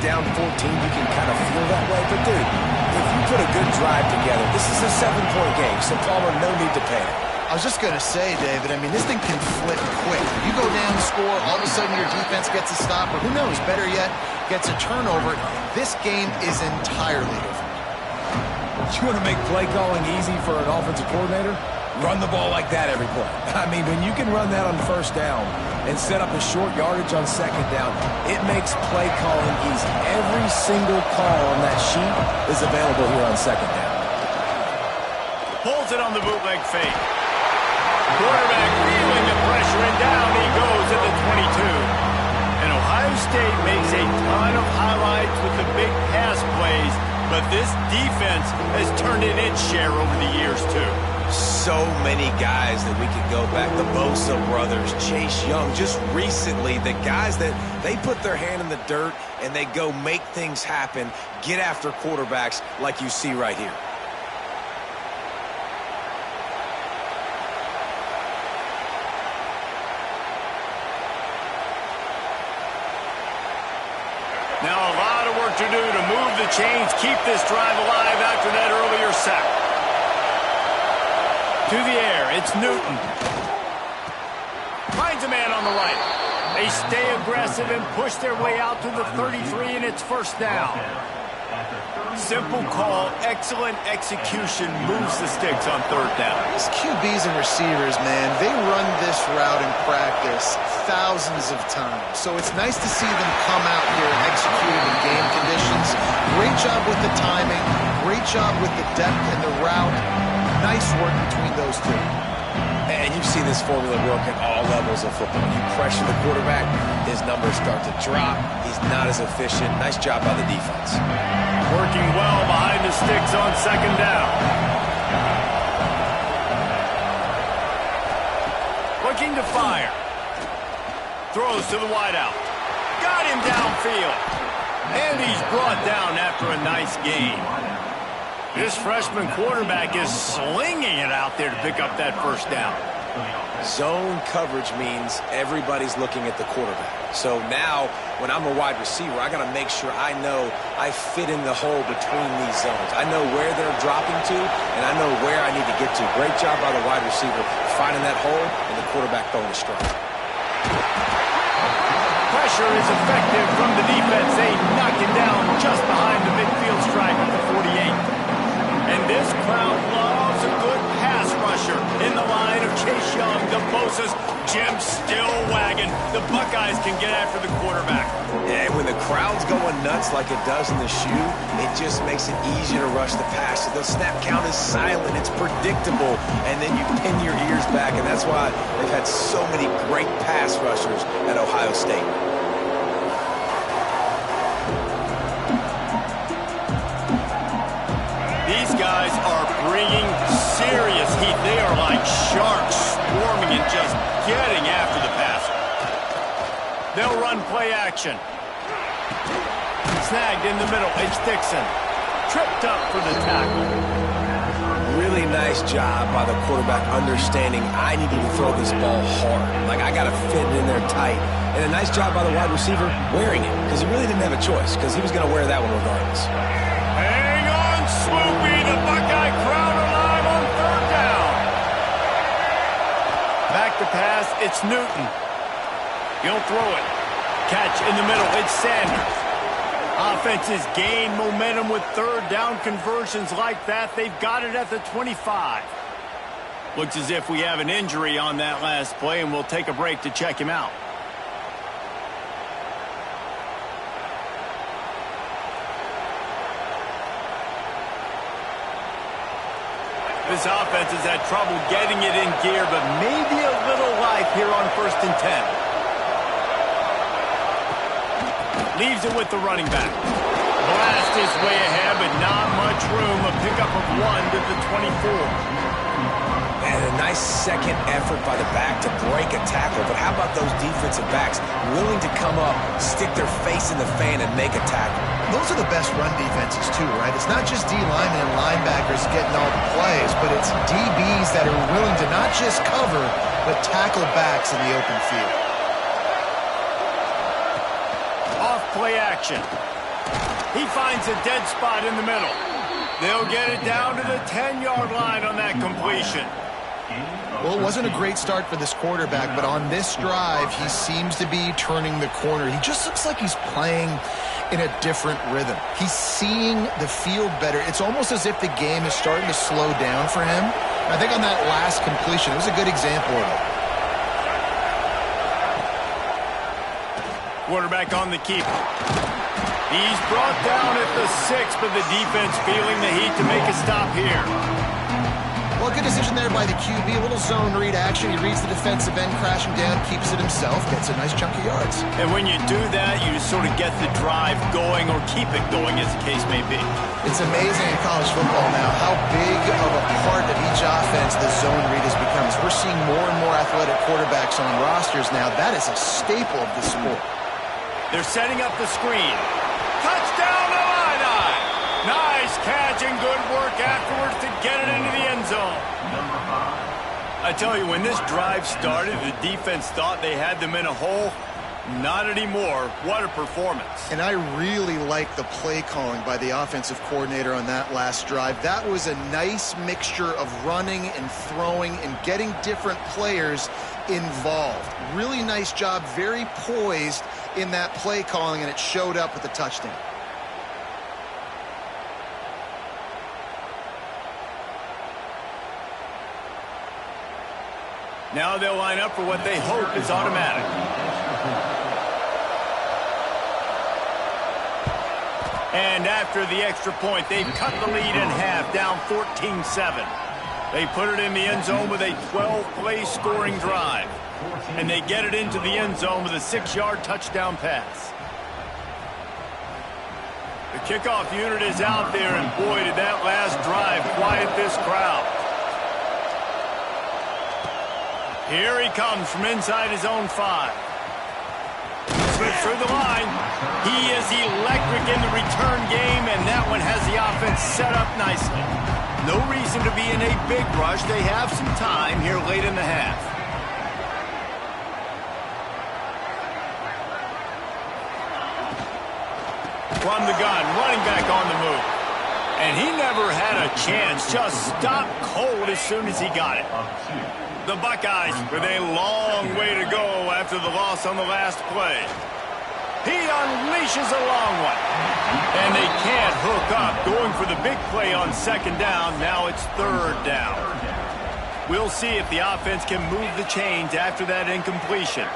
down 14, you can kind of feel that way. But, dude, if you put a good drive together, this is a 7-point game, so Palmer, no need to panic. I was just going to say, David, I mean, this thing can flip quick. You go down, score, all of a sudden your defense gets a stop, or who knows, better yet, gets a turnover. This game is entirely different. You want to make play calling easy for an offensive coordinator? Run the ball like that every play. I mean, when you can run that on first down and set up a short yardage on second down, it makes play calling easy. Every single call on that sheet is available here on second down. Pulls it on the bootleg fake. Quarterback feeling the pressure, and down he goes at the 22. And Ohio State makes a ton of highlights with the big pass plays, but this defense has turned in its share over the years, too. So many guys that we could go back. The Bosa brothers, Chase Young. Just recently, the guys that they put their hand in the dirt and they go make things happen, get after quarterbacks like you see right here. Now a lot of work to do to move the chains, keep this drive alive after that earlier sack. To the air, it's Newton. Finds a man on the right. They stay aggressive and push their way out to the 33, and it's first down. Simple call, excellent execution, moves the sticks on third down. These QBs and receivers, man, they run this route in practice thousands of times. So it's nice to see them come out here and execute it in game conditions. Great job with the timing, great job with the depth and the route. Nice work between those two. And you've seen this formula work at all levels of football. You pressure the quarterback, his numbers start to drop. He's not as efficient. Nice job by the defense. Working well behind the sticks on second down. Looking to fire. Throws to the wideout. Got him downfield. And he's brought down after a nice gain. This freshman quarterback is slinging it out there to pick up that first down. Zone coverage means everybody's looking at the quarterback. So now, when I'm a wide receiver, I got to make sure I know I fit in the hole between these zones. I know where they're dropping to, and I know where I need to get to. Great job by the wide receiver finding that hole, and the quarterback throwing a strike. Pressure is effective from the defense. They knock it down just behind the midfield stripe at the 48. And this crowd loves a good pass rusher in the line of Chase Young, the Bosa's, Jim still wagging. The Buckeyes can get after the quarterback. Yeah, when the crowd's going nuts like it does in the shoe, it just makes it easier to rush the pass. The snap count is silent, it's predictable, and then you pin your ears back, and that's why they've had so many great pass rushers at Ohio State. These guys are bringing serious heat. They are like sharks swarming and just getting after the passer. They'll run play action. Snagged in the middle. It's Dixon. Tripped up for the tackle. Really nice job by the quarterback understanding I need to throw this ball hard. Like, I got to fit it in there tight. And a nice job by the wide receiver wearing it, because he really didn't have a choice, because he was going to wear that one regardless. Hang on, Swoopy. The Buckeye crowd alive on third down. Back to pass. It's Newton. He'll throw it. Catch in the middle. It's Sanders. Offenses gain momentum with third down conversions like that. They've got it at the 25. Looks as if we have an injury on that last play, and we'll take a break to check him out. This offense has had trouble getting it in gear, but maybe a little life here on 1st and 10. Leaves it with the running back. Blast his way ahead, but not much room. A pickup of 1 to the 24. And a nice second effort by the back to break a tackle. But how about those defensive backs willing to come up, stick their face in the fan, and make a tackle? Those are the best run defenses too, right? It's not just D linemen and linebackers getting all the plays, but it's DBs that are willing to not just cover, but tackle backs in the open field. Off play action. He finds a dead spot in the middle. They'll get it down to the 10-yard line on that completion. Well, it wasn't a great start for this quarterback, but on this drive, he seems to be turning the corner. He just looks like he's playing in a different rhythm. He's seeing the field better. It's almost as if the game is starting to slow down for him. I think on that last completion, it was a good example of it. Quarterback on the keeper. He's brought down at the 6, but the defense feeling the heat to make a stop here. Well, good decision there by the QB. A little zone read action. He reads the defensive end crashing down, keeps it himself, gets a nice chunk of yards. And when you do that, you just sort of get the drive going or keep it going, as the case may be. It's amazing in college football now how big of a part of each offense the zone read has become. We're seeing more and more athletic quarterbacks on rosters now. That is a staple of the sport. They're setting up the screen. Touchdown to Illini! Nice catch and good work afterwards to get it into the end zone. I tell you, when this drive started, the defense thought they had them in a hole. Not anymore. What a performance. And I really like the play calling by the offensive coordinator on that last drive. That was a nice mixture of running and throwing and getting different players involved. Really nice job, very poised in that play calling, and it showed up with the touchdown. Now they'll line up for what they hope is automatic. And after the extra point, they've cut the lead in half, down 14-7. They put it in the end zone with a 12-play scoring drive. And they get it into the end zone with a 6-yard touchdown pass. The kickoff unit is out there, and boy, did that last drive quiet this crowd. Here he comes from inside his own 5. Slips through the line. He is electric in the return game, and that one has the offense set up nicely. No reason to be in a big rush. They have some time here late in the half. From the gun, running back on the move. And he never had a chance. Just stopped cold as soon as he got it. The Buckeyes with a long way to go after the loss on the last play. He unleashes a long one. And they can't hook up, going for the big play on second down. Now it's third down. We'll see if the offense can move the chains after that incompletion.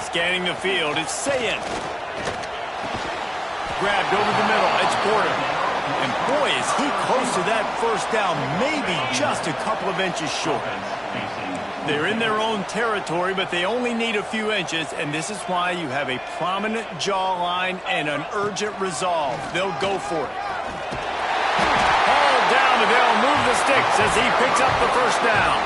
Scanning the field, it's Sayin. Grabbed over the middle, it's Porter. And boy, is he close to that first down, maybe just a couple of inches short. They're in their own territory, but they only need a few inches, and this is why you have a prominent jawline and an urgent resolve. They'll go for it. Ball down, and they'll move the sticks as he picks up the first down.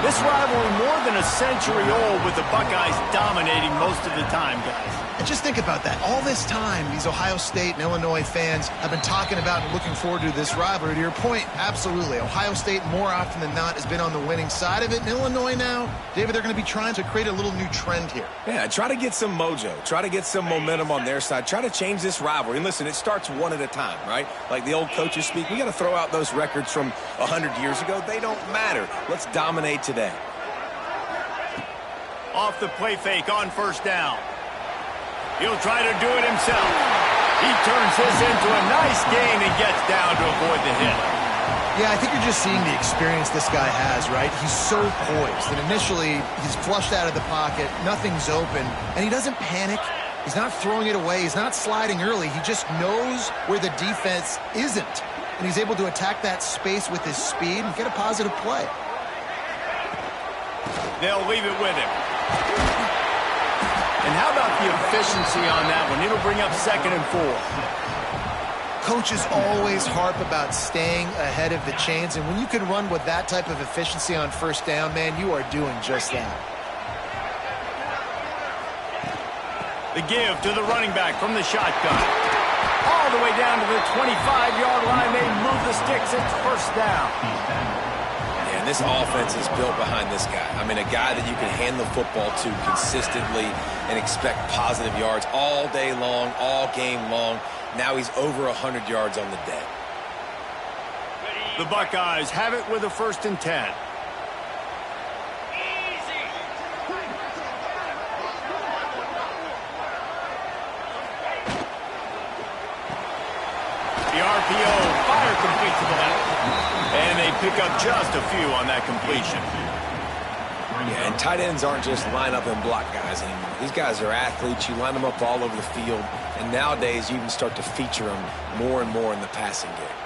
This rivalry more than a century old, with the Buckeyes dominating most of the time, guys. And just think about that. All this time, these Ohio State and Illinois fans have been talking about and looking forward to this rivalry. To your point, absolutely. Ohio State, more often than not, has been on the winning side of it. And Illinois now, David, they're going to be trying to create a little new trend here. Yeah, try to get some mojo. Try to get some momentum on their side. Try to change this rivalry. And listen, it starts one at a time, right? Like the old coaches speak, we got to throw out those records from 100 years ago. They don't matter. Let's dominate today. Off the play fake on first down. He'll try to do it himself. He turns this into a nice gain and gets down to avoid the hit. Yeah, I think you're just seeing the experience this guy has, right? He's so poised. And initially, he's flushed out of the pocket. Nothing's open. And he doesn't panic. He's not throwing it away. He's not sliding early. He just knows where the defense isn't. And he's able to attack that space with his speed and get a positive play. They'll leave it with him. And how about the efficiency on that one? It'll bring up 2nd and 4. Coaches always harp about staying ahead of the chains, and when you can run with that type of efficiency on first down, man, you are doing just that. The give to the running back from the shotgun. All the way down to the 25-yard line. They move the sticks. It's first down. Yeah, this offense is built behind this guy. I mean, a guy that you can hand the football to consistently and expect positive yards all day long, all game long. Now he's over 100 yards on the day. The Buckeyes have it with a 1st and 10. The RPO, fire complete to the left. And they pick up just a few on that completion. Yeah, and tight ends aren't just line up and block guys anymore. These guys are athletes. You line them up all over the field. And nowadays, you can start to feature them more and more in the passing game.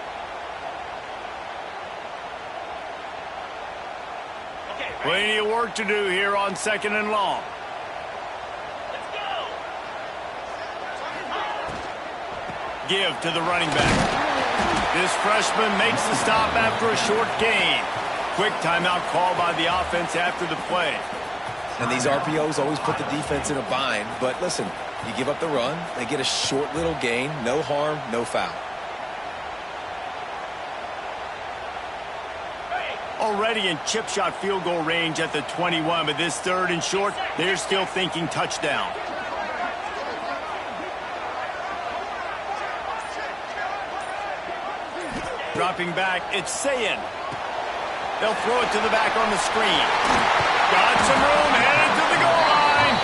Plenty of work to do here on 2nd and long. Give to the running back. This freshman makes the stop after a short gain. Quick timeout call by the offense after the play. And these RPOs always put the defense in a bind. But listen, you give up the run, they get a short little gain, no harm, no foul. Already in chip shot field goal range at the 21, but this 3rd and short, they're still thinking touchdown. Dropping back, it's Sayin. They'll throw it to the back on the screen. Got some room, headed to the goal line.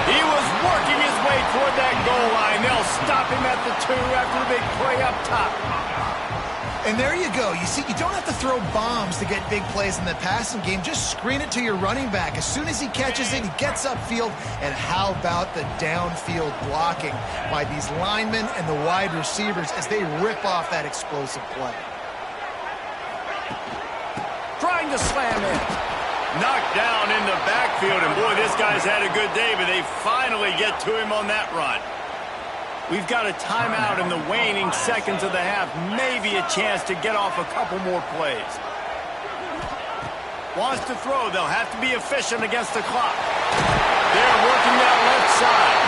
He was working his way toward that goal line. They'll stop him at the 2 after the big play up top. And there you go. You see, you don't have to throw bombs to get big plays in the passing game. Just screen it to your running back. As soon as he catches it, he gets upfield. And how about the downfield blocking by these linemen and the wide receivers as they rip off that explosive play. Trying to slam in. Knocked down in the backfield. And boy, this guy's had a good day, but they finally get to him on that run. We've got a timeout in the waning seconds of the half. Maybe a chance to get off a couple more plays. Wants to throw. They'll have to be efficient against the clock. They're working that left side.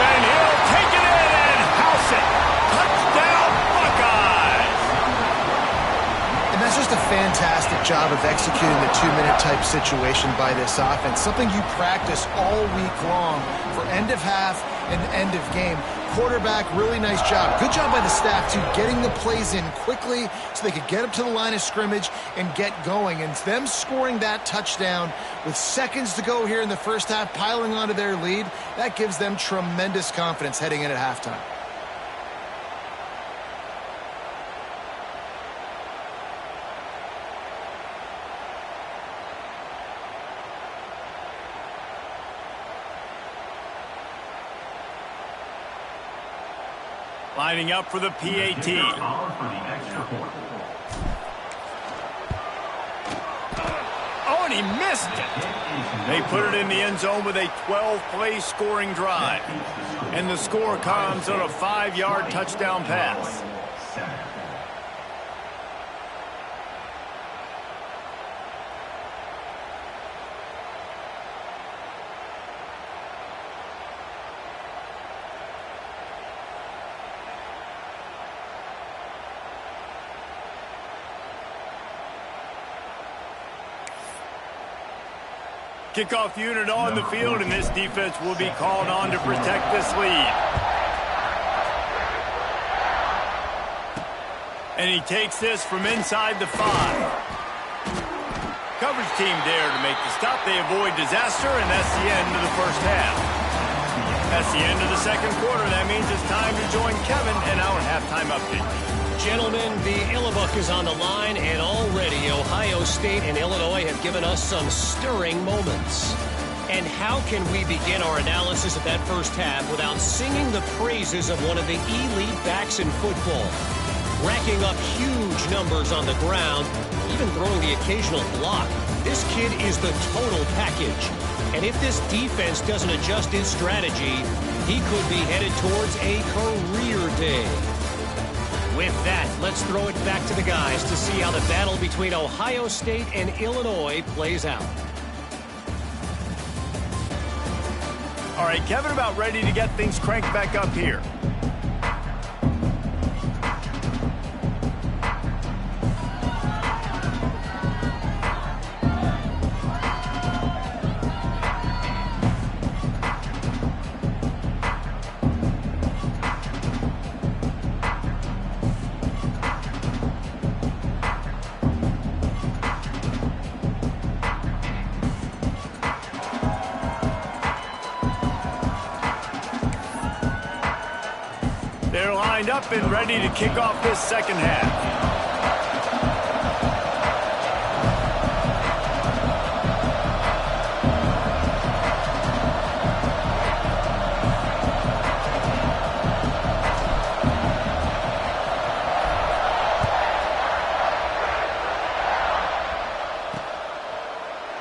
And he'll take it in and house it. Touchdown, Buckeyes! And that's just a fantastic job of executing the 2-minute type situation by this offense. Something you practice all week long for end of half and end of game. Quarterback, really nice job. Good job by the staff, too, getting the plays in quickly so they could get up to the line of scrimmage and get going. And them scoring that touchdown with seconds to go here in the first half, piling onto their lead, that gives them tremendous confidence heading in at halftime. Lining up for the PAT. Oh, and he missed it. They put it in the end zone with a 12-play scoring drive. And the score comes on a 5-yard touchdown pass. Kickoff unit on the field, and this defense will be called on to protect this lead. And he takes this from inside the 5. Coverage team there to make the stop. They avoid disaster, and that's the end of the first half. That's the end of the second quarter. That means it's time to join Kevin in our halftime update. Gentlemen, the Illibuck is on the line, and already Ohio State and Illinois have given us some stirring moments. And how can we begin our analysis of that first half without singing the praises of one of the elite backs in football? Racking up huge numbers on the ground, even throwing the occasional block. This kid is the total package. And if this defense doesn't adjust its strategy, he could be headed towards a career day. With that, let's throw it back to the guys to see how the battle between Ohio State and Illinois plays out. All right, Kevin, about ready to get things cranked back up here. they're lined up and ready to kick off this second half.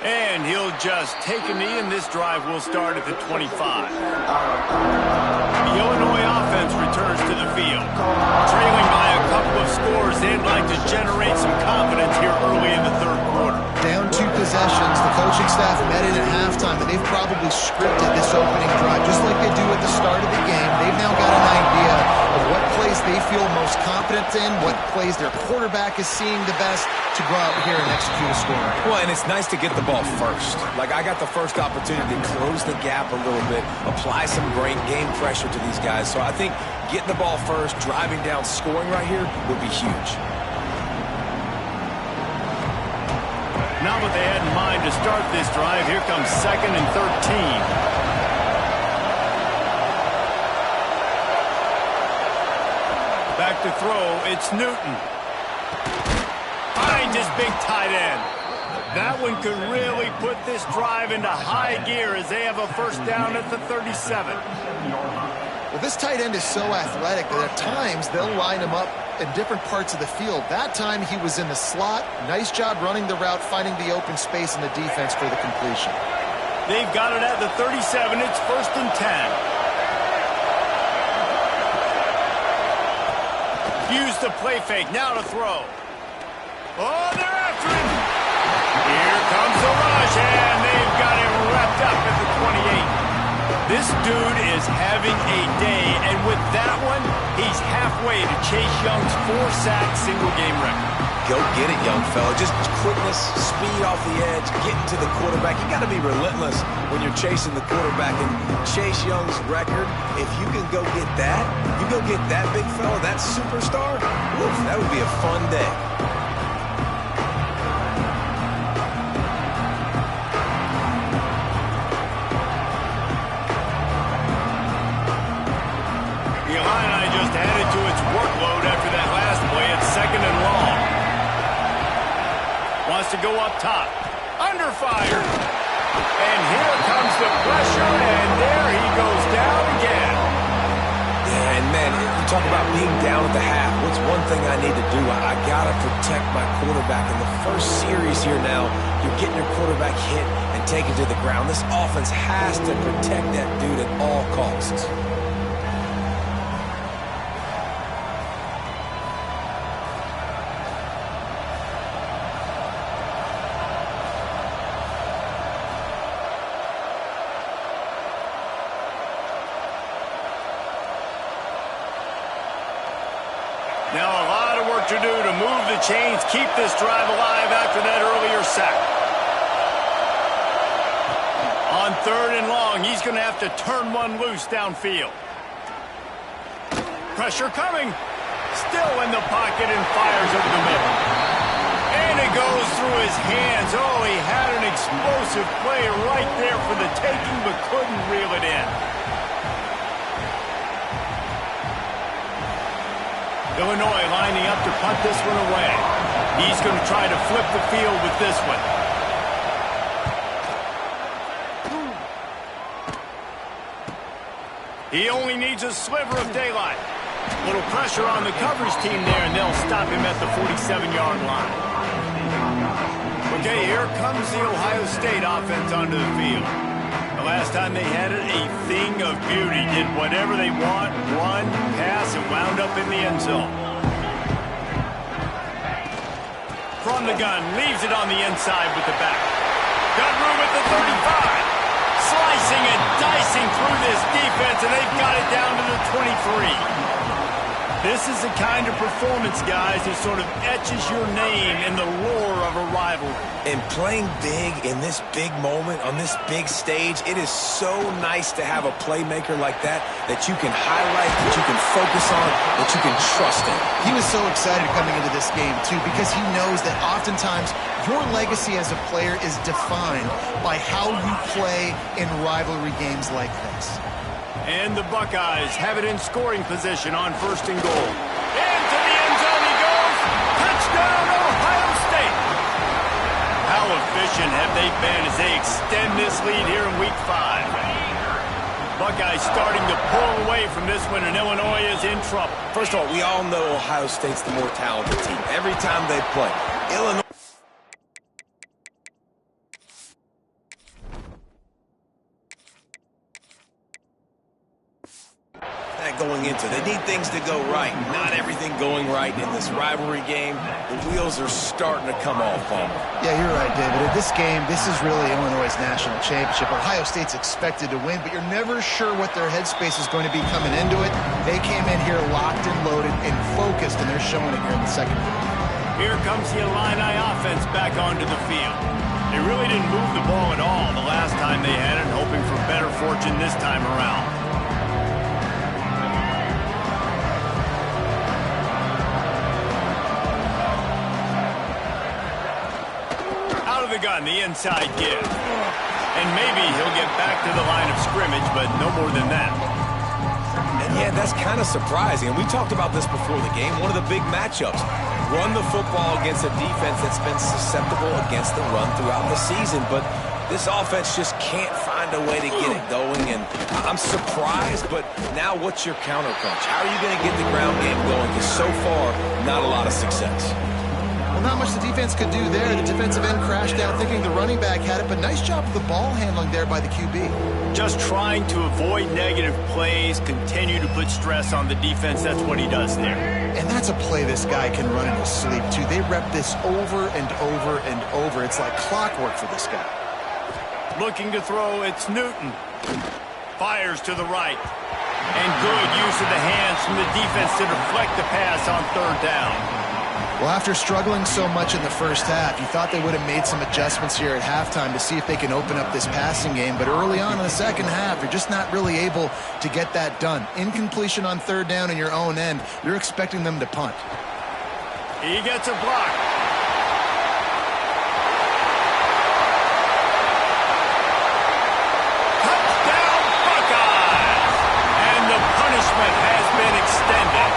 And he'll just take a knee, and this drive will start at the 25. The Illinois offense returns to the field. Trailing by a couple of scores, they'd like to generate some confidence here early in the third quarter. Down 2 possessions. The coaching staff met it at halftime, and they've probably scripted this opening drive, just like they do at the start of the game. They've now got an idea of what plays they feel most confident in, what plays their quarterback is seeing the best to go out here and execute a score. Well, and it's nice to get the ball first. Like, I got the first opportunity to close the gap a little bit, apply some great game pressure to these guys. So I think getting the ball first, driving down, scoring right here would be huge. Now what they had in mind to start this drive, here comes 2nd and 13. Back to throw, it's Newton. Behind his big tight end. That one could really put this drive into high gear as they have a first down at the 37. Well, this tight end is so athletic that at times they'll line him up in different parts of the field. That time he was in the slot. Nice job running the route, finding the open space in the defense for the completion. They've got it at the 37. It's 1st and 10. Use the play fake. Now to throw. Oh, they're after him. Here comes the rush, and they've got him wrapped up at the 28. This dude is having a day, and with that one, he's halfway to Chase Young's 4-sack single-game record. Go get it, young fella. Just quickness, speed off the edge, getting to the quarterback. You got to be relentless when you're chasing the quarterback. And Chase Young's record, if you can go get that, you go get that big fella, that superstar, oof, that would be a fun day. To go up top. Under fire. And here comes the pressure, and there he goes down again. Yeah, and man, you talk about being down at the half. What's one thing I need to do? I got to protect my quarterback. In the first series here now, you're getting your quarterback hit and taken to the ground. This offense has to protect that dude at all costs. Now a lot of work to do to move the chains, keep this drive alive after that earlier sack. On 3rd and long, he's going to have to turn one loose downfield. Pressure coming. Still in the pocket and fires over the middle. And it goes through his hands. Oh, he had an explosive play right there for the taking, but couldn't reel it in. Illinois lining up to punt this one away. He's going to try to flip the field with this one. He only needs a sliver of daylight. Little pressure on the coverage team there, and they'll stop him at the 47-yard line. Okay, here comes the Ohio State offense onto the field. The last time they had it, a thing of beauty. Did whatever they want, run, pass, and wound up in the end zone. From the gun, leaves it on the inside with the back. Got room at the 35. Slicing and dicing through this defense, and they've got it down to the 23. This is the kind of performance, guys, that sort of etches your name in the lore of a rivalry. And playing big in this big moment, on this big stage, it is so nice to have a playmaker like that you can highlight, that you can focus on, that you can trust in. He was so excited coming into this game, too, because he knows that oftentimes your legacy as a player is defined by how you play in rivalry games like this. And the Buckeyes have it in scoring position on 1st and goal. Into the end zone he goes. Touchdown, Ohio State. How efficient have they been as they extend this lead here in Week 5? Buckeyes starting to pull away from this one, and Illinois is in trouble. First of all, we all know Ohio State's the more talented team. Every time they play, Illinois... going into. They need things to go right. Not everything going right in this rivalry game. The wheels are starting to come off on them. Yeah, you're right, David. In this game, this is really Illinois' national championship. Ohio State's expected to win, but you're never sure what their headspace is going to be coming into it. They came in here locked and loaded and focused, and they're showing it here in the second quarter. Here comes the Illini offense back onto the field. They really didn't move the ball at all the last time they had it, hoping for better fortune this time around. The gun, the inside give. And maybe he'll get back to the line of scrimmage, but no more than that. And yeah, that's kind of surprising. And we talked about this before the game. One of the big matchups. Run the football against a defense that's been susceptible against the run throughout the season. But this offense just can't find a way to get it going. And I'm surprised, but now what's your counterpunch? How are you going to get the ground game going? Because so far, not a lot of success. Well, not much the defense could do there. The defensive end crashed out thinking the running back had it, but nice job of the ball handling there by the QB. Just trying to avoid negative plays, continue to put stress on the defense. That's what he does there. And that's a play this guy can run in his sleep, too. They rep this over and over and over. It's like clockwork for this guy. Looking to throw, it's Newton. Fires to the right. And good use of the hands from the defense to deflect the pass on 3rd down. Well, after struggling so much in the first half, you thought they would have made some adjustments here at halftime to see if they can open up this passing game. But early on in the second half, you're just not really able to get that done. Incompletion on 3rd down in your own end, you're expecting them to punt. He gets a block. Touchdown, Buckeyes! And the punishment has been extended.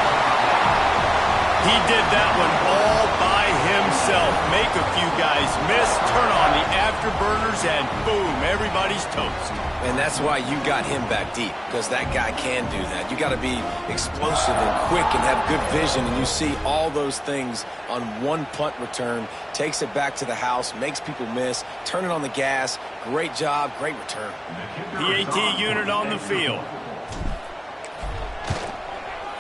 He did that one all by himself. Make a few guys miss, turn on the afterburners, and boom, everybody's toast. And that's why you got him back deep, because that guy can do that. You got to be explosive and quick and have good vision, and you see all those things on one punt return. Takes it back to the house, makes people miss, turning on the gas. Great job, great return. PAT unit on the field.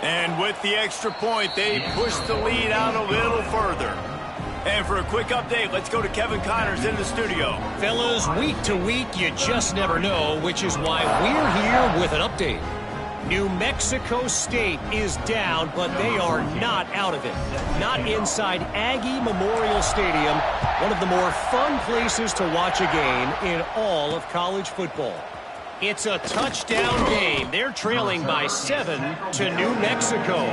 And with the extra point, they push the lead out a little further. And for a quick update, let's go to Kevin Connors in the studio. Fellas, week to week, you just never know, which is why we're here with an update. New Mexico State is down, but they are not out of it. Not inside Aggie Memorial Stadium, one of the more fun places to watch a game in all of college football. It's a touchdown game. They're trailing by 7 to New Mexico.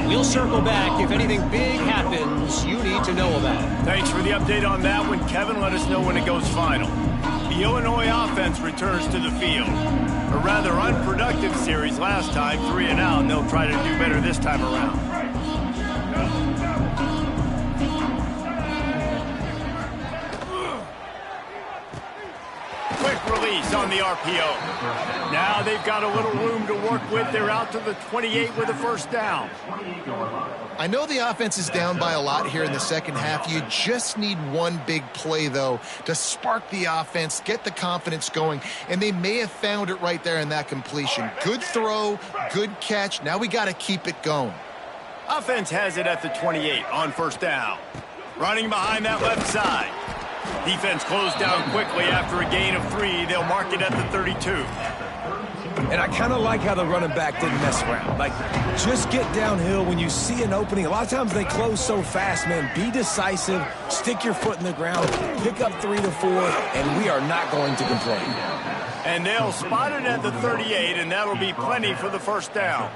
We'll circle back if anything big happens you need to know about. Thanks for the update on that one, Kevin. Let us know when it goes final. The Illinois offense returns to the field. A rather unproductive series last time, 3 and out, and they'll try to do better this time around. Quick release on the RPO. Now they've got a little room to work with. They're out to the 28 with a 1st down. I know the offense is down by a lot here in the second half. You just need one big play, though, to spark the offense, get the confidence going, and they may have found it right there in that completion. Good throw, good catch. Now we got to keep it going. Offense has it at the 28 on 1st down. Running behind that left side. Defense closed down quickly after a gain of 3. They'll mark it at the 32. And I kind of like how the running back didn't mess around. Like, just get downhill when you see an opening. A lot of times they close so fast, man. Be decisive, stick your foot in the ground, pick up 3 to 4, and we are not going to complain. And they'll spot it at the 38, and that'll be plenty for the 1st down.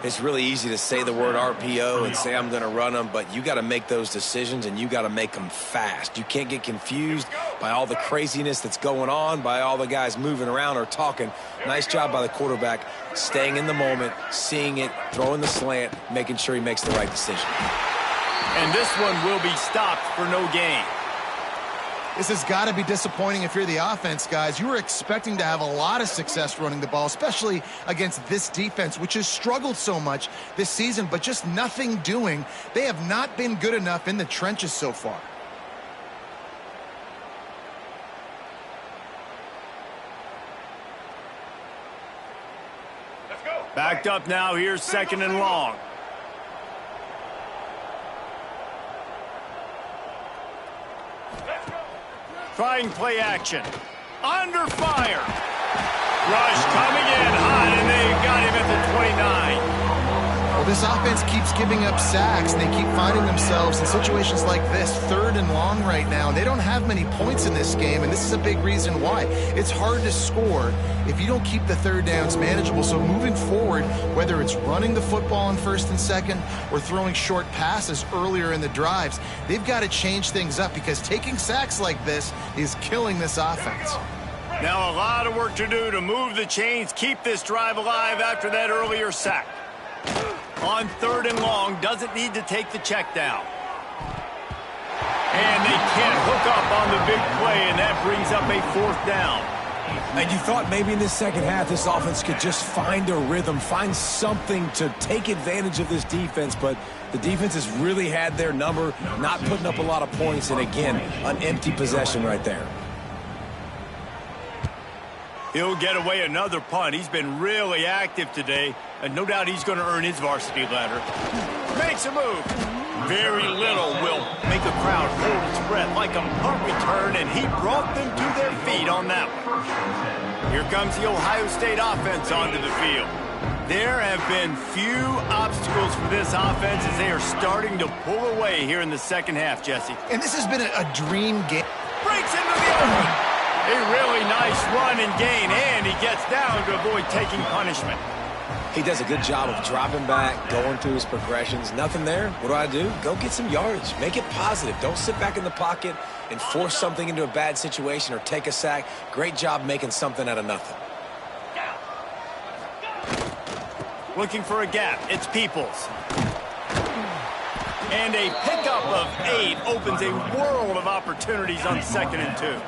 It's really easy to say the word RPO and say I'm going to run them, but you got to make those decisions, and you got to make them fast. You can't get confused, by all the craziness that's going on, by all the guys moving around or talking. Nice job by the quarterback, staying in the moment, seeing it, throwing the slant, making sure he makes the right decision. And this one will be stopped for no gain. This has got to be disappointing if you're the offense, guys. You were expecting to have a lot of success running the ball, especially against this defense, which has struggled so much this season, but just nothing doing. They have not been good enough in the trenches so far. Backed up now. Here's 2nd and long. Trying play action. Under fire. Rush coming in hot, and they got him at the 29. Well, this offense keeps giving up sacks, and they keep finding themselves in situations like this, 3rd and long right now. They don't have many points in this game, and this is a big reason why. It's hard to score if you don't keep the 3rd downs manageable. So moving forward, whether it's running the football on 1st and 2nd or throwing short passes earlier in the drives, they've got to change things up because taking sacks like this is killing this offense. Now a lot of work to do to move the chains, keep this drive alive after that earlier sack. On 3rd and long, doesn't need to take the check down. And they can't hook up on the big play, and that brings up a 4th down. And you thought maybe in this second half this offense could just find a rhythm, find something to take advantage of this defense, but the defense has really had their number, not putting up a lot of points, and again, an empty possession right there. He'll get away another punt. He's been really active today, and no doubt he's going to earn his varsity letter. Makes a move. Very little will make a crowd hold its breath like a punt return, and he brought them to their feet on that one. Here comes the Ohio State offense onto the field. There have been few obstacles for this offense as they are starting to pull away here in the second half, Jesse. And this has been a dream game. Breaks into the open. A really nice run and gain, and he gets down to avoid taking punishment. He does a good job of dropping back, going through his progressions. Nothing there. What do? Go get some yardage. Make it positive. Don't sit back in the pocket and force something into a bad situation or take a sack. Great job making something out of nothing. Looking for a gap. It's Peoples. And a pickup of 8 opens a world of opportunities on 2nd and 2.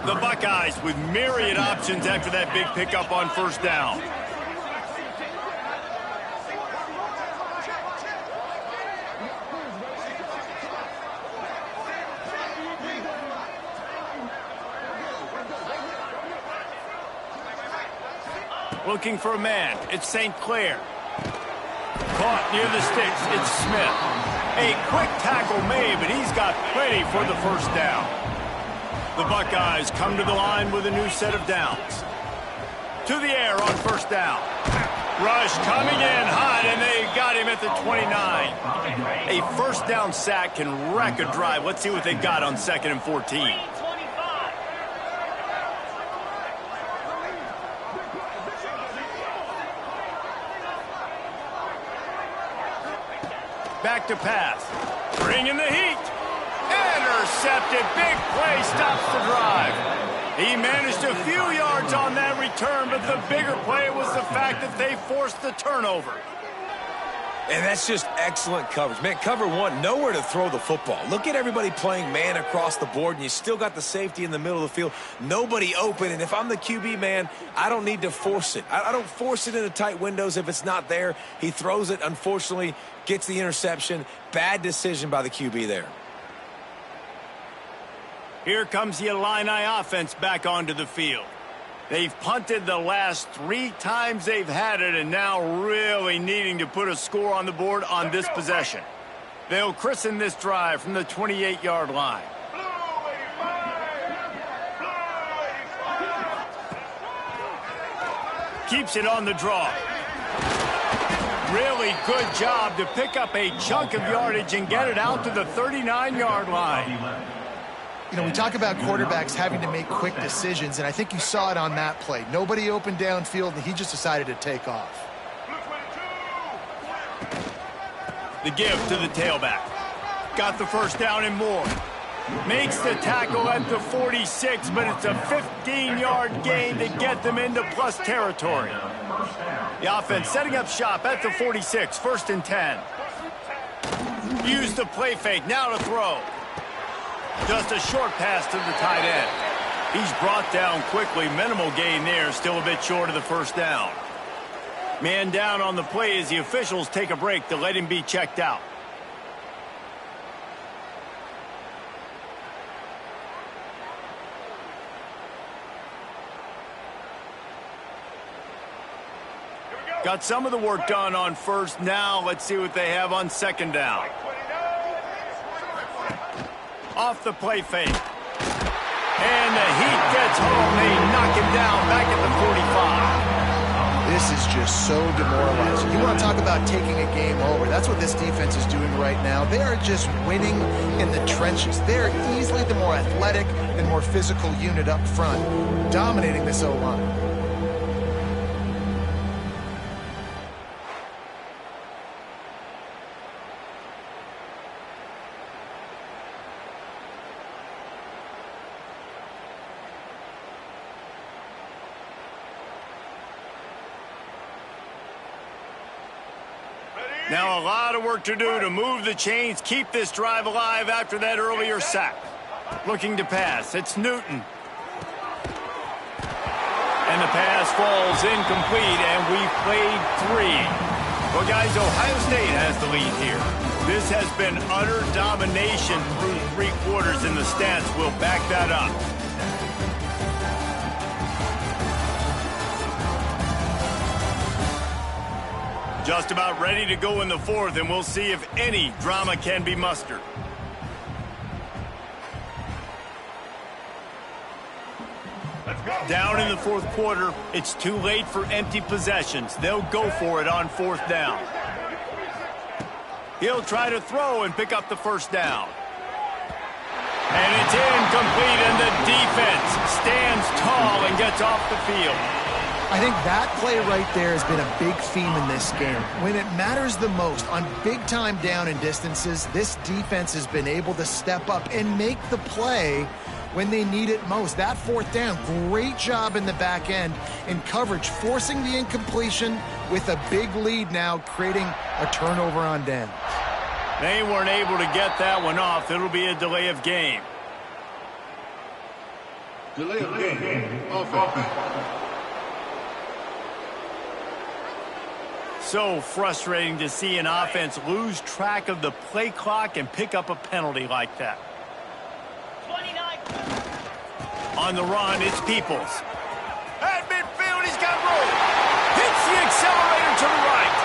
The Buckeyes with myriad options after that big pickup on 1st down. Looking for a man. It's St. Clair. Caught near the sticks. It's Smith. A quick tackle made, but he's got plenty for the 1st down. The Buckeyes come to the line with a new set of downs. To the air on 1st down. Rush coming in hot, and they got him at the 29. A 1st down sack can wreck a drive. Let's see what they got on 2nd and 14. Back to pass. Bringing the heat. Intercepted. Big play stops the drive. He managed a few yards on that return, but the bigger play was the fact that they forced the turnover. And that's just excellent coverage. Man, cover one, nowhere to throw the football. Look at everybody playing man across the board, and you still got the safety in the middle of the field. Nobody open, and if I'm the QB, man, I don't need to force it. I don't force it into tight windows if it's not there. He throws it, unfortunately, gets the interception. Bad decision by the QB there. Here comes the Illini offense back onto the field. They've punted the last 3 times they've had it, and now really needing to put a score on the board on this possession. They'll christen this drive from the 28-yard line. Keeps it on the draw. Really good job to pick up a chunk of yardage and get it out to the 39-yard line. You know, we talk about quarterbacks having to make quick decisions, and I think you saw it on that play. Nobody opened downfield, and he just decided to take off. The give to the tailback. Got the 1st down and more. Makes the tackle at the 46, but it's a 15-yard gain to get them into plus territory. The offense setting up shop at the 46, 1st and 10. Use the play fake, now to throw. Just a short pass to the tight end. He's brought down quickly, minimal gain there, still a bit short of the first down. Man down on the play as the officials take a break to let him be checked out. Got some of the work done on first. Now let's see what they have on 2nd down. Off the play fake. And the heat gets home. They knock him down back at the 45. This is just so demoralizing. You want to talk about taking a game over. That's what this defense is doing right now. They are just winning in the trenches. They're easily the more athletic and more physical unit up front, dominating this O-line. Now a lot of work to do to move the chains, keep this drive alive after that earlier sack. Looking to pass, it's Newton. And the pass falls incomplete, and we've played 3. Well, guys, Ohio State has the lead here. This has been utter domination through 3 quarters, and the stats will back that up. Just about ready to go in the 4th, and we'll see if any drama can be mustered. Down in the 4th quarter, it's too late for empty possessions. They'll go for it on 4th down. He'll try to throw and pick up the 1st down. And it's incomplete, and the defense stands tall and gets off the field. I think that play right there has been a big theme in this game. When it matters the most, on big-time down and distances, this defense has been able to step up and make the play when they need it most. That 4th down, great job in the back end in coverage, forcing the incompletion with a big lead now, creating a turnover on downs. They weren't able to get that one off. It'll be a delay of game. Delay of game. Offense. So frustrating to see an offense lose track of the play clock and pick up a penalty like that. 29. On the run, it's Peoples. At midfield, he's got room. Hits the accelerator to the right.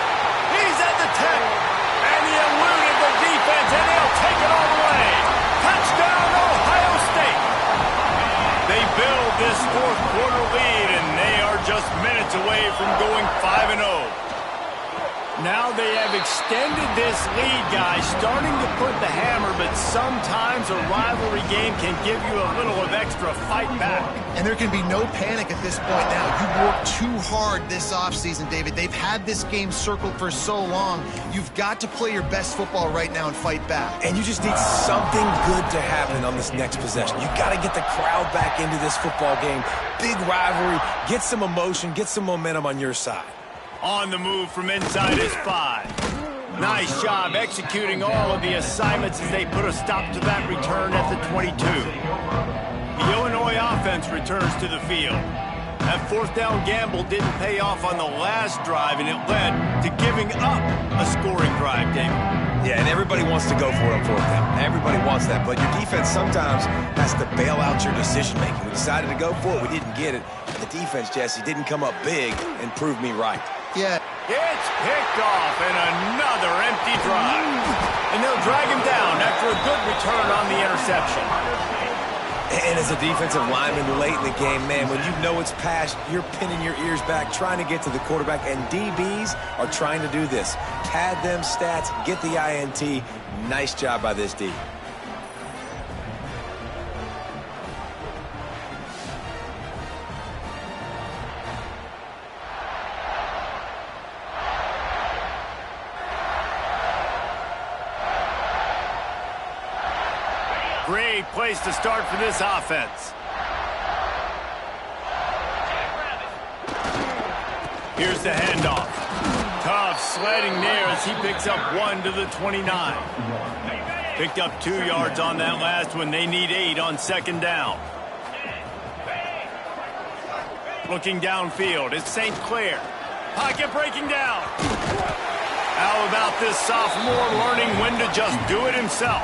He's at the 10. And he eluded the defense, and he'll take it all the way. Touchdown, Ohio State. They build this 4th quarter lead, and they are just minutes away from going 5-0. Now they have extended this lead, guys, starting to put the hammer, but sometimes a rivalry game can give you a little of extra fight back. And there can be no panic at this point now. You've worked too hard this offseason, David. They've had this game circled for so long. You've got to play your best football right now and fight back. And you just need something good to happen on this next possession. You got to get the crowd back into this football game. Big rivalry. Get some emotion. Get some momentum on your side. On the move from inside his 5. Nice job executing all of the assignments as they put a stop to that return at the 22. The Illinois offense returns to the field. That 4th down gamble didn't pay off on the last drive, and it led to giving up a scoring drive, David. Yeah, and everybody wants to go for it on 4th down. Everybody wants that, but your defense sometimes has to bail out your decision-making. We decided to go for it. We didn't get it. The defense, Jesse, didn't come up big and prove me right. Yeah. It's picked off, and another empty drive. And they'll drag him down after a good return on the interception. And as a defensive lineman late in the game, man, when you know it's past, you're pinning your ears back, trying to get to the quarterback, and DBs are trying to do this. Pad them stats, get the INT. Nice job by this D. Safe place to start for this offense. Here's the handoff. Tough sledding there as he picks up 1 to the 29. Picked up 2 yards on that last one. They need 8 on second down. Looking downfield, it's St. Clair. Pocket breaking down. How about this sophomore learning when to just do it himself?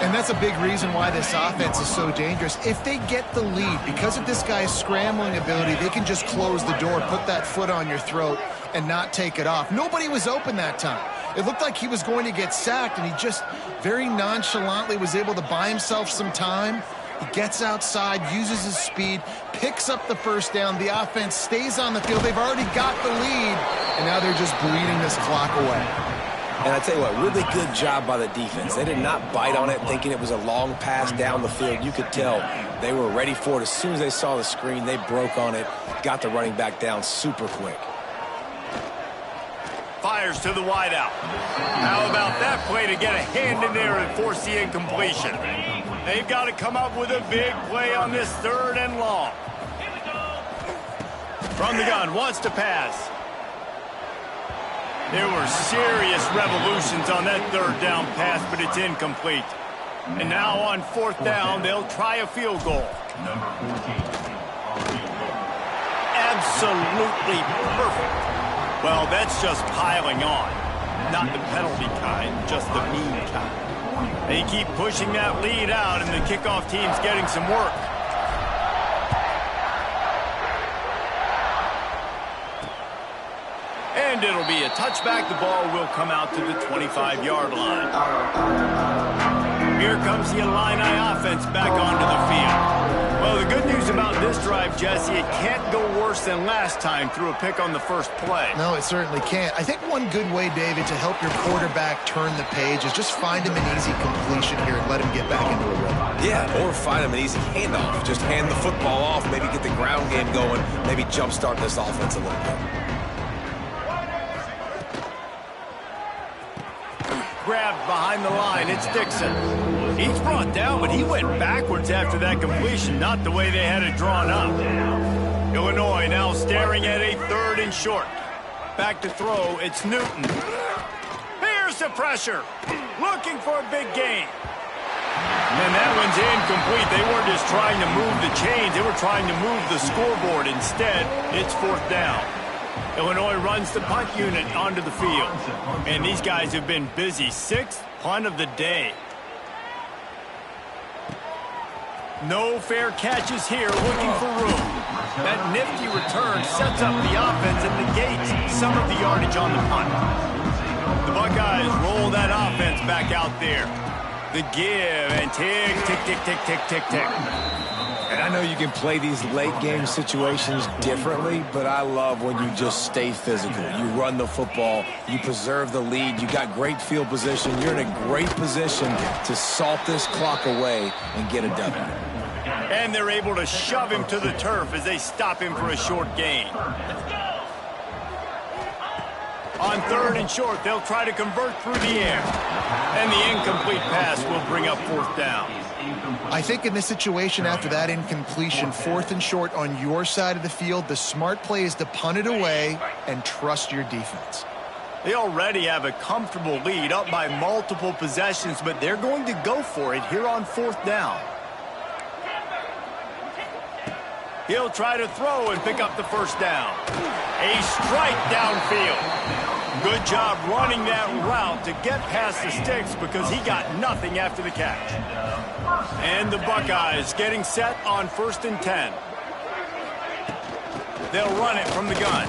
And that's a big reason why this offense is so dangerous. If they get the lead, because of this guy's scrambling ability, they can just close the door, put that foot on your throat, and not take it off. Nobody was open that time. It looked like he was going to get sacked, and he just very nonchalantly was able to buy himself some time. He gets outside, uses his speed, picks up the first down. The offense stays on the field. They've already got the lead, and now they're just bleeding this clock away. And I tell you what, really good job by the defense. They did not bite on it thinking it was a long pass down the field. You could tell they were ready for it. As soon as they saw the screen, they broke on it, got the running back down super quick. Fires to the wideout. How about that play to get a hand in there and force the incompletion? They've got to come up with a big play on this 3rd and long. From the gun, wants to pass. There were serious revolutions on that 3rd down pass, but it's incomplete. And now on 4th down, they'll try a field goal. Absolutely perfect. Well, that's just piling on. Not the penalty kind, just the mean kind. They keep pushing that lead out, and the kickoff team's getting some work. And it'll be a touchback. The ball will come out to the 25-yard line. Here comes the Illini offense back onto the field. Well, the good news about this drive, Jesse, it can't go worse than last time through a pick on the first play. No, it certainly can't. I think one good way, David, to help your quarterback turn the page is just find him an easy completion here and let him get back into a rhythm. Yeah, or find him an easy handoff. Just hand the football off, maybe get the ground game going, maybe jumpstart this offense a little bit. Grabbed behind the line, it's Dixon. He's brought down, but he went backwards after that completion, not the way they had it drawn up. Illinois now staring at a 3rd and short. Back to throw, it's Newton. Here's the pressure, looking for a big gain. And that one's incomplete. They weren't just trying to move the chains, they were trying to move the scoreboard. Instead, it's 4th down. Illinois runs the punt unit onto the field. And these guys have been busy. 6th punt of the day. No fair catches here, looking for room. That nifty return sets up the offense and negates some of the yardage on the punt. The Buckeyes roll that offense back out there. The give and tick, tick, tick, tick, tick, tick, tick. And I know you can play these late-game situations differently, but I love when you just stay physical. You run the football, you preserve the lead, you got great field position, you're in a great position to salt this clock away and get a W. And they're able to shove him to the turf as they stop him for a short gain. On 3rd and short, they'll try to convert through the air. And the incomplete pass will bring up 4th down. I think in this situation, after that incompletion, 4th and short on your side of the field, the smart play is to punt it away and trust your defense. They already have a comfortable lead, up by multiple possessions, but they're going to go for it here on 4th down. He'll try to throw and pick up the first down. A strike downfield. Good job running that route to get past the sticks because he got nothing after the catch. And the Buckeyes getting set on 1st and 10. They'll run it from the gun.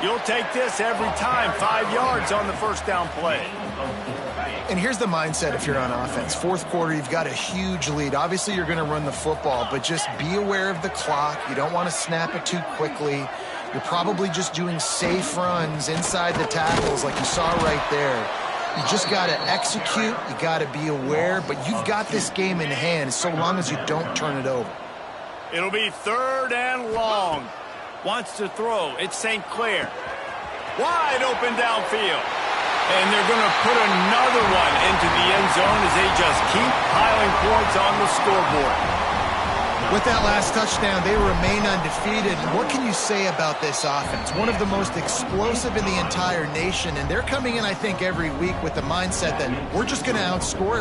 You'll take this every time. 5 yards on the first down play. And here's the mindset if you're on offense. 4th quarter, you've got a huge lead. Obviously, you're going to run the football, but just be aware of the clock. You don't want to snap it too quickly. You're probably just doing safe runs inside the tackles like you saw right there. You just got to execute. You got to be aware, but you've got this game in hand so long as you don't turn it over. It'll be 3rd and long. Wants to throw. It's St. Clair. Wide open downfield. And they're going to put another one into the end zone as they just keep piling points on the scoreboard. With that last touchdown, they remain undefeated. And what can you say about this offense? One of the most explosive in the entire nation. And they're coming in, I think, every week with the mindset that we're just going to outscore